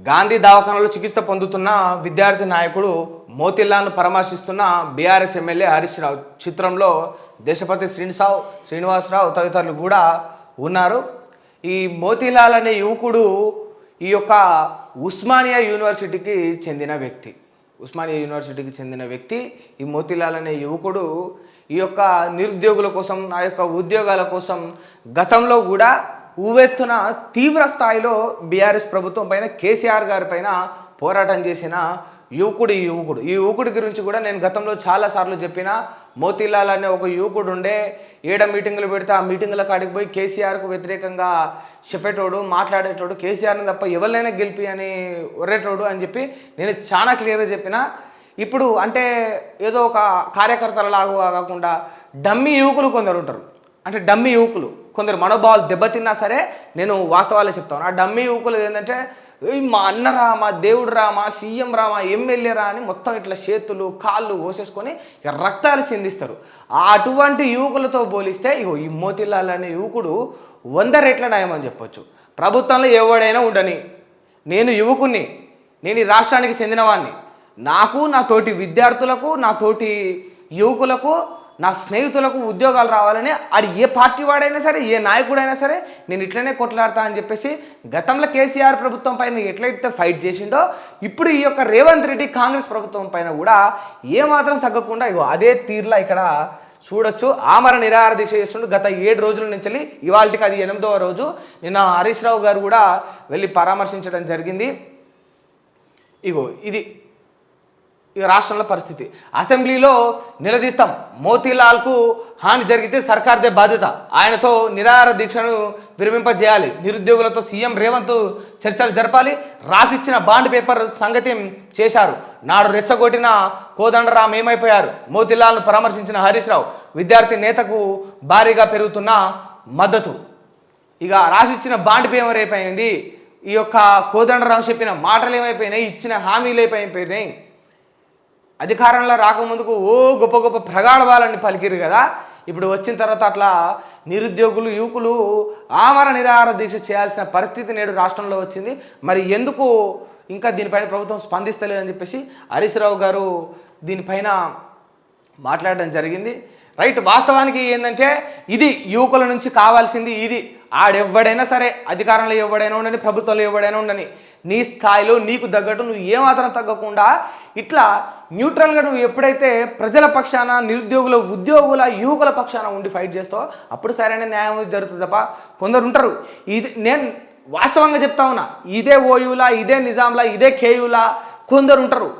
గాంధీ దవాఖానలో చికిత్స పొందుతున్న విద్యార్థి నాయకుడు మోతిలాల్ను పరామర్శిస్తున్న బీఆర్ఎస్ ఎమ్మెల్యే హరీష్ రావు చిత్రంలో దేశపతి శ్రీనివాసరావు తదితరులు కూడా ఉన్నారు. ఈ మోతిలాల్ అనే యువకుడు ఈ యొక్క ఉస్మానియా యూనివర్సిటీకి చెందిన వ్యక్తి. ఈ మోతిలాల్ అనే యువకుడు ఈ యొక్క నిరుద్యోగుల కోసం, ఆ యొక్క ఉద్యోగాల కోసం గతంలో కూడా ఉవ్వెత్తున తీవ్ర స్థాయిలో బీఆర్ఎస్ ప్రభుత్వం పైన, కేసీఆర్ గారి పైన పోరాటం చేసిన యువకుడు. ఈ యువకుడి గురించి కూడా నేను గతంలో చాలాసార్లు చెప్పిన. మోతీలాల్ అనే ఒక యువకుడు ఉండే, మీటింగులు పెడితే ఆ మీటింగుల కాడికి పోయి కేసీఆర్కు వ్యతిరేకంగా చెప్పేటోడు, మాట్లాడేటోడు, కేసీఆర్ని తప్ప ఎవరినైనా గెలిపి అని ఒర్రేటోడు అని చెప్పి నేను చాలా క్లియర్గా చెప్పిన. ఇప్పుడు అంటే ఏదో ఒక కార్యకర్తలలాగా కాకుండా డమ్మీ యువకులు కొందరు ఉంటారు. అంటే డమ్మీ యువకులు కొందరు మనోభావాలు దెబ్బతిన్నా సరే నేను వాస్తవాలే చెప్తాను. ఆ డమ్మీ యువకులు ఏంటంటే మా అన్నరా, మా దేవుడురా, మా సీఎం రా, మా ఎమ్మెల్యే రా అని మొత్తం ఇట్లా చేతులు కాళ్ళు కోసేసుకొని రక్తాలు చిందిస్తారు. అటువంటి యువకులతో పోలిస్తే ఈ మోతీలాల్ అనే యువకుడు 100 రెట్ల నయమని చెప్పొచ్చు. ప్రభుత్వంలో ఎవడైనా ఉండని, నేను యువకుని, నేను ఈ రాష్ట్రానికి చెందినవాడిని, నాకు, నా తోటి విద్యార్థులకు, నా తోటి యువకులకు, నా స్నేహితులకు ఉద్యోగాలు రావాలని అది ఏ పార్టీ వాడైనా సరే, ఏ నాయకుడైనా సరే నేను ఇట్లనే కొట్లాడతా అని చెప్పేసి గతంలో కేసీఆర్ ప్రభుత్వం పైన ఎట్లయితే ఫైట్ చేసిండో ఇప్పుడు ఈ యొక్క రేవంత్ రెడ్డి కాంగ్రెస్ ప్రభుత్వం పైన కూడా ఏమాత్రం తగ్గకుండా అదే తీరులా ఇక్కడ చూడొచ్చు. ఆమర నిరాహార దీక్ష చేస్తుండే గత 7 రోజుల నుంచి ఇవాళకి అది 8వ రోజు. నిన్న హరీష్ రావు గారు కూడా వెళ్ళి పరామర్శించడం జరిగింది. ఇది రాష్ట్రంలో పరిస్థితి. అసెంబ్లీలో నిలదీస్తాం, మోతీలాల్కు హాని జరిగితే సర్కార్దే బాధ్యత, ఆయనతో నిరాహార దీక్షను విరమింపజేయాలి, నిరుద్యోగులతో సీఎం రేవంత్ చర్చలు జరపాలి, రాసిచ్చిన బాండ్ పేపర్ సంగతి చేశారు, నాడు రెచ్చగొట్టిన కోదండరాం ఏమైపోయారు, మోతీలాల్ను పరామర్శించిన హరీష్ రావు, విద్యార్థి నేతకు భారీగా పెరుగుతున్న మద్దతు. రాసిచ్చిన బాండ్ పేపర్ అయిపోయింది, ఈ యొక్క కోదండరాం చెప్పిన మాటలు ఏమైపోయినాయి, ఇచ్చిన హామీలు అయిపోయినాయి. అధికారంలో రాకముందుకు గొప్ప గొప్ప ప్రగాఢవాలని పలికిరు కదా, ఇప్పుడు వచ్చిన తర్వాత అట్లా నిరుద్యోగులు, యువకులు ఆమర నిరాహార దీక్ష చేయాల్సిన పరిస్థితి నేడు రాష్ట్రంలో వచ్చింది. మరి ఎందుకు ఇంకా దీనిపైన ప్రభుత్వం స్పందిస్తలేదని చెప్పేసి హరీష్ రావు గారు దీనిపైన మాట్లాడడం జరిగింది. రైట్, వాస్తవానికి ఏంటంటే ఇది యువకుల నుంచి కావాల్సింది ఇది. ఆడెవ్వడైనా సరే, అధికారంలో ఎవడైనా ఉండని, ప్రభుత్వంలో ఎవడైనా ఉండని, నీ స్థాయిలో నీకు తగ్గట్టు నువ్వు ఏమాత్రం తగ్గకుండా ఇట్లా న్యూట్రల్గా నువ్వు ఎప్పుడైతే ప్రజల పక్షాన, నిరుద్యోగుల, ఉద్యోగుల, యువకుల పక్షాన ఉండి ఫైట్ చేస్తావో అప్పుడు సరైన న్యాయం జరుగుతుంది తప్ప కొందరు ఉంటారు. ఇది నేను వాస్తవంగా చెప్తా ఉన్నా, ఇదే ఓయూలా, ఇదే నిజాంలా, ఇదే కేయూలా కొందరు ఉంటారు.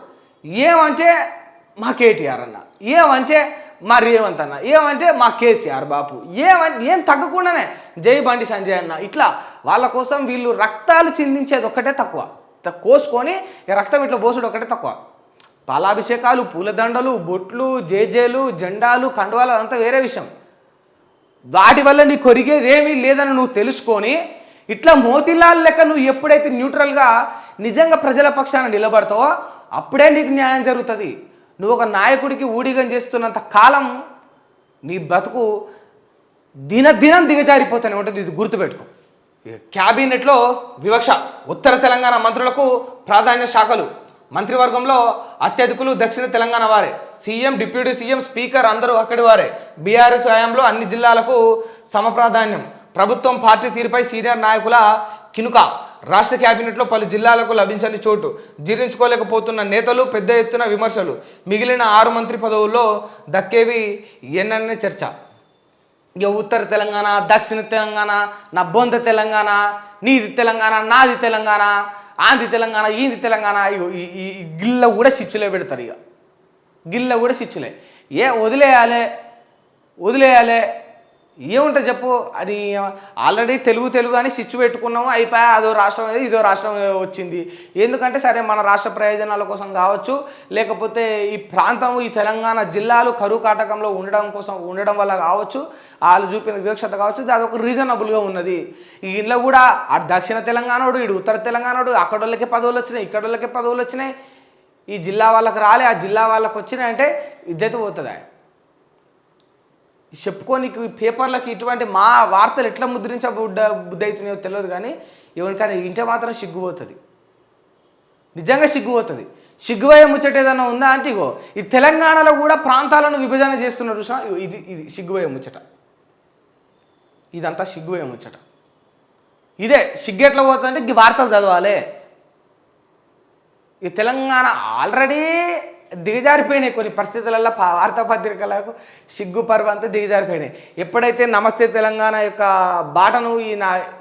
ఏమంటే మా కేటీఆర్ అన్న, ఏమంటే మా రేవంత్ అన్న, ఏమంటే మా కేసీఆర్ బాపు, ఏం తగ్గకుండానే జై బండి సంజయ్ అన్న, ఇట్లా వాళ్ళ కోసం వీళ్ళు రక్తాలు చిందించేది ఒక్కటే తక్కువ, కోసుకొని రక్తం ఇట్లా పోసుడు ఒకటే తక్కువ. పాలాభిషేకాలు, పూలదండలు, బొట్లు, జేజేలు, జెండాలు, కండువాలు అదంతా వేరే విషయం. వాటి వల్ల నీ కొరిగేది ఏమీ లేదని నువ్వు తెలుసుకొని ఇట్లా మోతీలాల్ లెక్క నువ్వు ఎప్పుడైతే న్యూట్రల్గా నిజంగా ప్రజల పక్షాన నిలబడతావో అప్పుడే నీకు న్యాయం జరుగుతుంది. నువ్వు ఒక నాయకుడికి ఊడిగం చేస్తున్నంత కాలం నీ బ్రతుకు దినదినం దిగజారిపోతూనే ఉంటుంది. ఇది గుర్తుపెట్టుకో. క్యాబినెట్లో వివక్ష, ఉత్తర తెలంగాణ మంత్రులకు ప్రాధాన్య శాఖలు, మంత్రివర్గంలో అత్యధికులు దక్షిణ తెలంగాణ వారే, సీఎం, డిప్యూటీ సీఎం, స్పీకర్ అందరూ అక్కడి వారే, బీఆర్ఎస్ హయాంలో అన్ని జిల్లాలకు సమప్రాధాన్యం, ప్రభుత్వం పార్టీ తీరుపై సీనియర్ నాయకుల కినుక, రాష్ట్ర క్యాబినెట్లో పలు జిల్లాలకు లభించని చోటు, జీర్ణించుకోలేకపోతున్న నేతలు, పెద్ద ఎత్తున విమర్శలు, మిగిలిన 6 మంత్రి పదవుల్లో దక్కేవి ఎన్ననే చర్చ. ఉత్తర తెలంగాణ, దక్షిణ తెలంగాణ, నా బొంద తెలంగాణ, నీది తెలంగాణ, నాది తెలంగాణ, ఆంది తెలంగాణ, ఈంది తెలంగాణ, ఈ గిల్ల కూడా సిచ్చులే పెడతారు. గిల్ల కూడా సిచ్చులే. వదిలేయాలి ఏముంటుంది చెప్పు. అది ఆల్రెడీ తెలుగు అని సిచ్చు పెట్టుకున్నాము, అయిపోయా, అదో రాష్ట్రం ఇదో రాష్ట్రం వచ్చింది. ఎందుకంటే సరే మన రాష్ట్ర ప్రయోజనాల కోసం కావచ్చు, లేకపోతే ఈ ప్రాంతం, ఈ తెలంగాణ జిల్లాలు కరువు కాటకంలో ఉండడం వల్ల కావచ్చు, వాళ్ళు చూపిన వివక్షత కావచ్చు, అదొక రీజనబుల్గా ఉన్నది. ఇంట్లో కూడా ఆ దక్షిణ తెలంగాణోడు, ఇటు ఉత్తర తెలంగాణోడు, అక్కడోళ్ళకే పదవులు వచ్చినాయి, ఇక్కడోళ్ళకే పదవులు వచ్చినాయి, ఈ జిల్లా వాళ్ళకి రాలే, ఆ జిల్లా వాళ్ళకి వచ్చినాయంటే ఇజ్జత్ పోతుంది. చెప్పుకోనికి పేపర్లకి ఇటువంటి మా వార్తలు ఎట్లా ముద్రించబుద్ధి అవుతున్నాయో తెలియదు, కానీ ఎవరికైనా ఇంటే మాత్రం సిగ్గుపోతుంది. నిజంగా సిగ్గుపోతుంది. సిగ్గుపోయే ముచ్చట ఏదైనా ఉందా అంటే ఇగో ఈ తెలంగాణలో కూడా ప్రాంతాలను విభజన చేస్తున్నారు చూసినా, ఇది ఇది సిగ్గుపోయే ముచ్చట. ఇదంతా సిగ్గుపోయే ముచ్చట. ఇదే సిగ్గెట్లా పోతుందంటే ఈ వార్తలు చదవాలి. ఈ తెలంగాణ ఆల్రెడీ దిగజారిపోయినాయి కొన్ని పరిస్థితులలో, వార్తాపత్రికలకు సిగ్గు పర్వ అంతా దిగజారిపోయినాయి. ఎప్పుడైతే నమస్తే తెలంగాణ యొక్క బాటను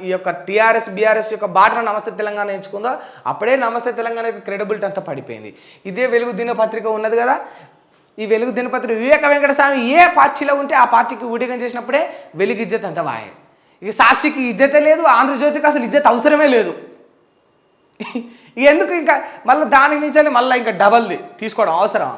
ఈ యొక్క టీఆర్ఎస్ బీఆర్ఎస్ యొక్క బాటను నమస్తే తెలంగాణ ఎంచుకుందో అప్పుడే నమస్తే తెలంగాణ యొక్క క్రెడిబిలిటీ అంతా పడిపోయింది. ఇదే వెలుగు దినపత్రిక ఉన్నది కదా, ఈ వెలుగు దినపత్రిక వివేక వెంకటస్వామి ఏ పార్టీలో ఉంటే ఆ పార్టీకి ఊడిగం చేసినప్పుడే వెలుగు ఇజ్జత్ అంతా వాయే. ఇక సాక్షికి ఇజ్జతే లేదు, ఆంధ్రజ్యోతికి అసలు ఇజ్జత్ అవసరమే లేదు. ఎందుకు ఇంకా మళ్ళీ దానికి మించాలి మళ్ళీ ఇంకా డబల్ది తీసుకోవడం అవసరం.